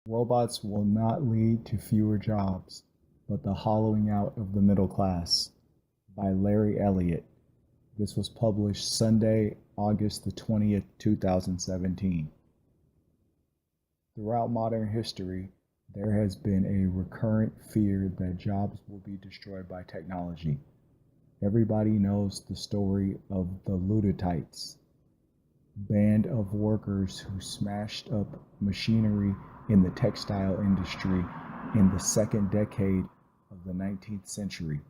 Robots will not lead to fewer jobs, but the hollowing out of the middle class by Larry Elliott. This was published Sunday, August the 20th, 2017. Throughout modern history, there has been a recurrent fear that jobs will be destroyed by technology. Everybody knows the story of the Luddites, band of workers who smashed up machinery in the textile industry in the second decade of the 19th century.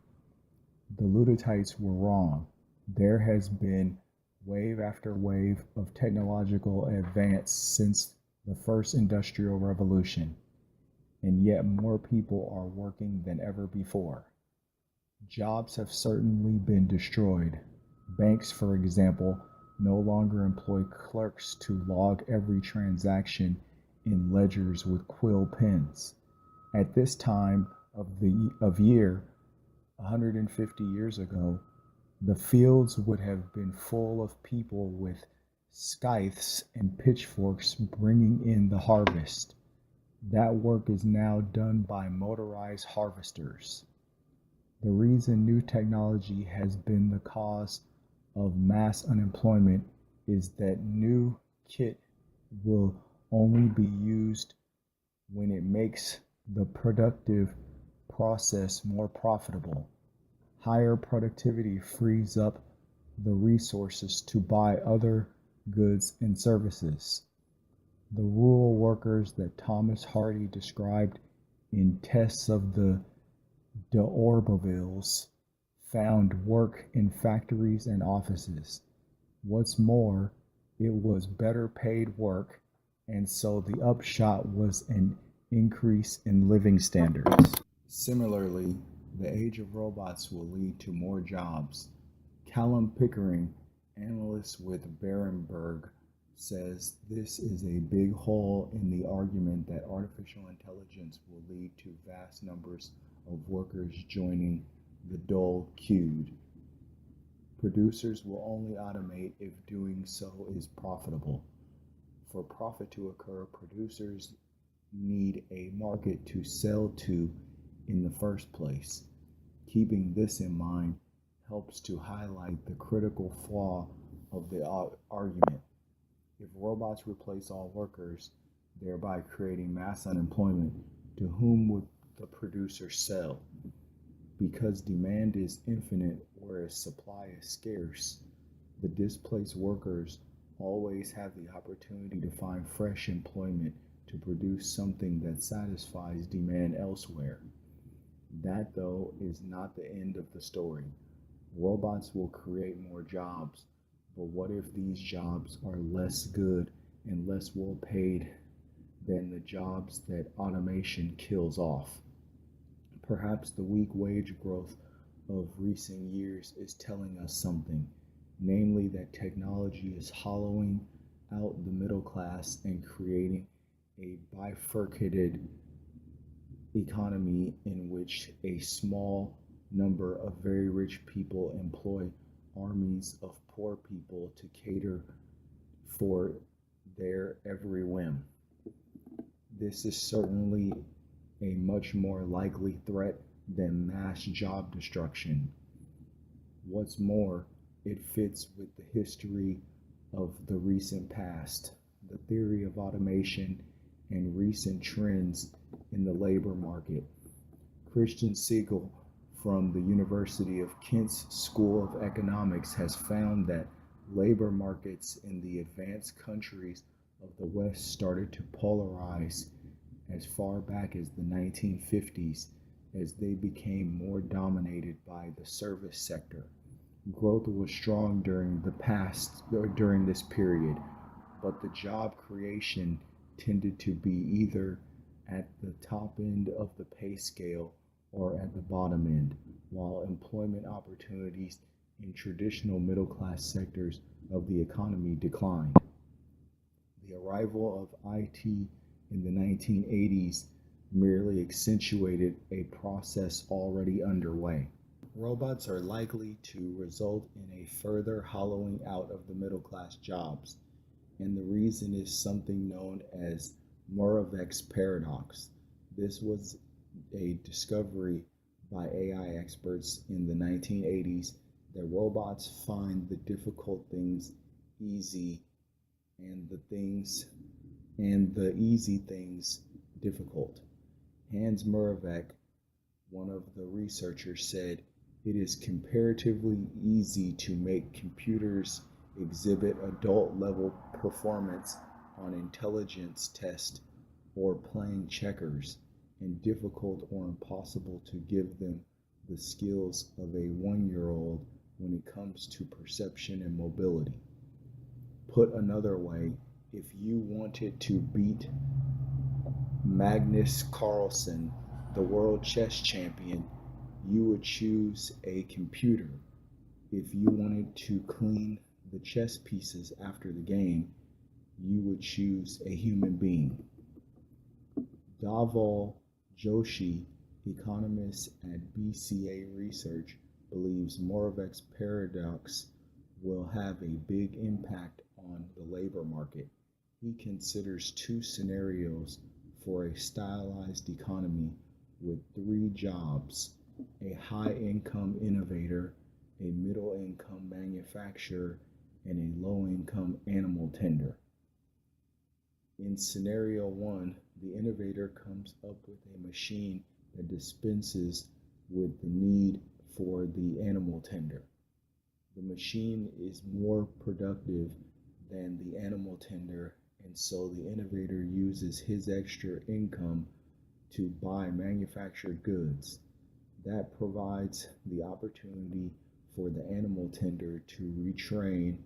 The Luddites were wrong. There has been wave after wave of technological advance since the first industrial revolution, and yet more people are working than ever before. Jobs have certainly been destroyed. Banks, for example, no longer employ clerks to log every transaction in ledgers with quill pens. At this time of year, 150 years ago, the fields would have been full of people with scythes and pitchforks bringing in the harvest. That work is now done by motorized harvesters. The reason new technology has been the cause of mass unemployment is that new kit will only be used when it makes the productive process more profitable. Higher productivity frees up the resources to buy other goods and services. The rural workers that Thomas Hardy described in Tests of the D'Urbervilles found work in factories and offices. What's more, it was better paid work, and so the upshot was an increase in living standards. Similarly, the age of robots will lead to more jobs. Callum Pickering, analyst with Berenberg, says this is a big hole in the argument that artificial intelligence will lead to vast numbers of workers joining the dull queued. Producers will only automate if doing so is profitable. For profit to occur, producers need a market to sell to in the first place. Keeping this in mind helps to highlight the critical flaw of the argument. If robots replace all workers, thereby creating mass unemployment, to whom would the producer sell? Because demand is infinite, whereas supply is scarce, the displaced workers always have the opportunity to find fresh employment to produce something that satisfies demand elsewhere. That, though, is not the end of the story. Robots will create more jobs, but what if these jobs are less good and less well paid than the jobs that automation kills off? Perhaps the weak wage growth of recent years is telling us something, namely that technology is hollowing out the middle class and creating a bifurcated economy in which a small number of very rich people employ armies of poor people to cater for their every whim. This is certainly a much more likely threat than mass job destruction. What's more, it fits with the history of the recent past, the theory of automation, and recent trends in the labor market. Christian Siegel from the University of Kent's School of Economics has found that labor markets in the advanced countries of the West started to polarize as far back as the 1950s as they became more dominated by the service sector. Growth was strong during this period, but the job creation tended to be either at the top end of the pay scale or at the bottom end, while employment opportunities in traditional middle class sectors of the economy declined. The arrival of IT in the 1980s merely accentuated a process already underway. Robots are likely to result in a further hollowing out of the middle class jobs, and the reason is something known as Moravec's paradox. This was a discovery by AI experts in the 1980s that robots find the difficult things easy and the easy things difficult. Hans Moravec, one of the researchers, said it is comparatively easy to make computers exhibit adult level performance on intelligence tests or playing checkers, and difficult or impossible to give them the skills of a 1 year old when it comes to perception and mobility. Put another way, if you wanted to beat Magnus Carlsen, the world chess champion, you would choose a computer. If you wanted to clean the chess pieces after the game, you would choose a human being. Dhaval Joshi, economist at BCA Research, believes Moravec's paradox will have a big impact on the labor market. He considers two scenarios for a stylized economy with three jobs: a high income innovator, a middle income manufacturer, and a low income animal tender. In scenario one, the innovator comes up with a machine that dispenses with the need for the animal tender. The machine is more productive than the animal tender, and so the innovator uses his extra income to buy manufactured goods. That provides the opportunity for the animal tender to retrain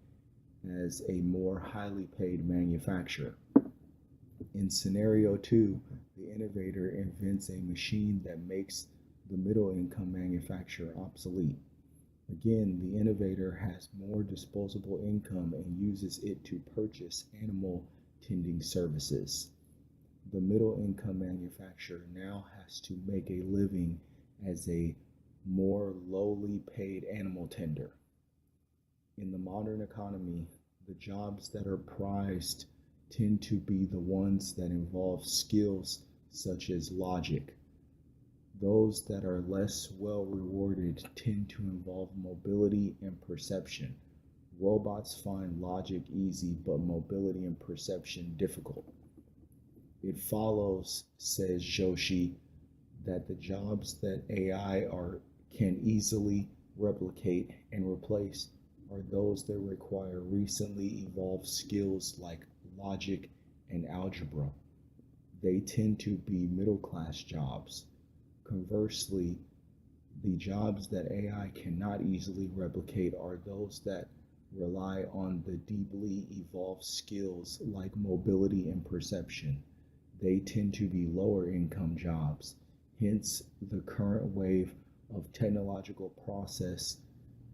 as a more highly paid manufacturer. In scenario two, the innovator invents a machine that makes the middle income manufacturer obsolete. Again, the innovator has more disposable income and uses it to purchase animal tending services. The middle income manufacturer now has to make a living as a more lowly paid animal tender. In the modern economy, the jobs that are prized tend to be the ones that involve skills such as logic. Those that are less well rewarded tend to involve mobility and perception. Robots find logic easy, but mobility and perception difficult. It follows, says Joshi, that the jobs that can easily replicate and replace are those that require recently evolved skills like logic and algebra. They tend to be middle class jobs. Conversely, the jobs that AI cannot easily replicate are those that rely on the deeply evolved skills like mobility and perception. They tend to be lower income jobs. Hence, the current wave of technological process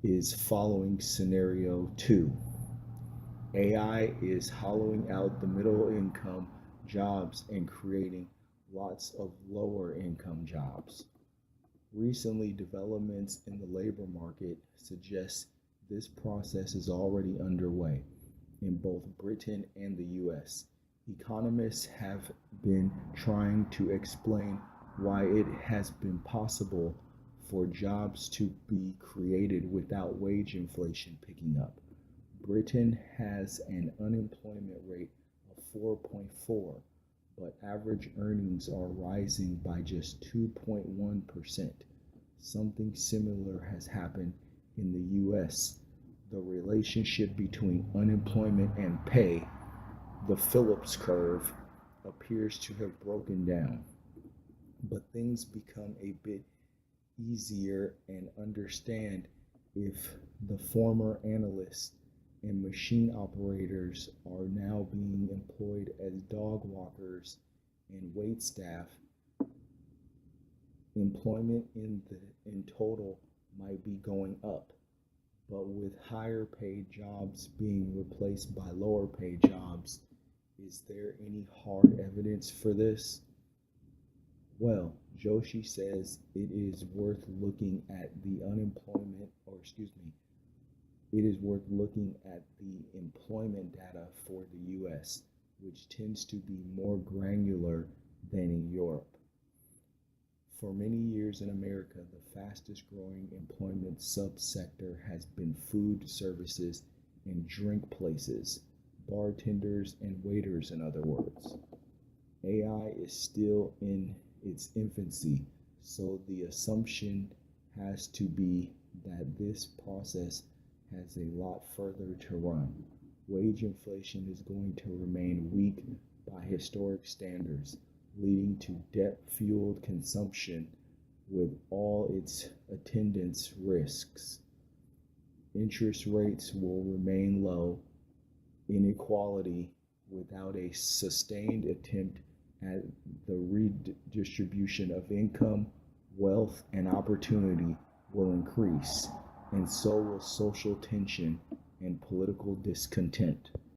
is following scenario two. AI is hollowing out the middle income jobs and creating lots of lower income jobs. Recently, developments in the labor market suggest this process is already underway in both Britain and the US. Economists have been trying to explain why it has been possible for jobs to be created without wage inflation picking up. Britain has an unemployment rate of 4.4, but average earnings are rising by just 2.1%. Something similar has happened in the US. The relationship between unemployment and pay, the Phillips curve, appears to have broken down. But things become a bit easier and understand if the former analysts and machine operators are now being employed as dog walkers and wait staff. Employment in total might be going up, but with higher paid jobs being replaced by lower paid jobs, is there any hard evidence for this? Well, Joshi says it is worth looking at the employment data for the US. which tends to be more granular than in Europe. For many years in America, the fastest growing employment subsector has been food services and drink places, bartenders and waiters, in other words. AI is still in its infancy, so the assumption has to be that this process has a lot further to run. Wage inflation is going to remain weak by historic standards, leading to debt-fueled consumption with all its attendant risks. Interest rates will remain low. Inequality, without a sustained attempt at the redistribution of income, wealth, and opportunity, will increase, and so will social tension and political discontent.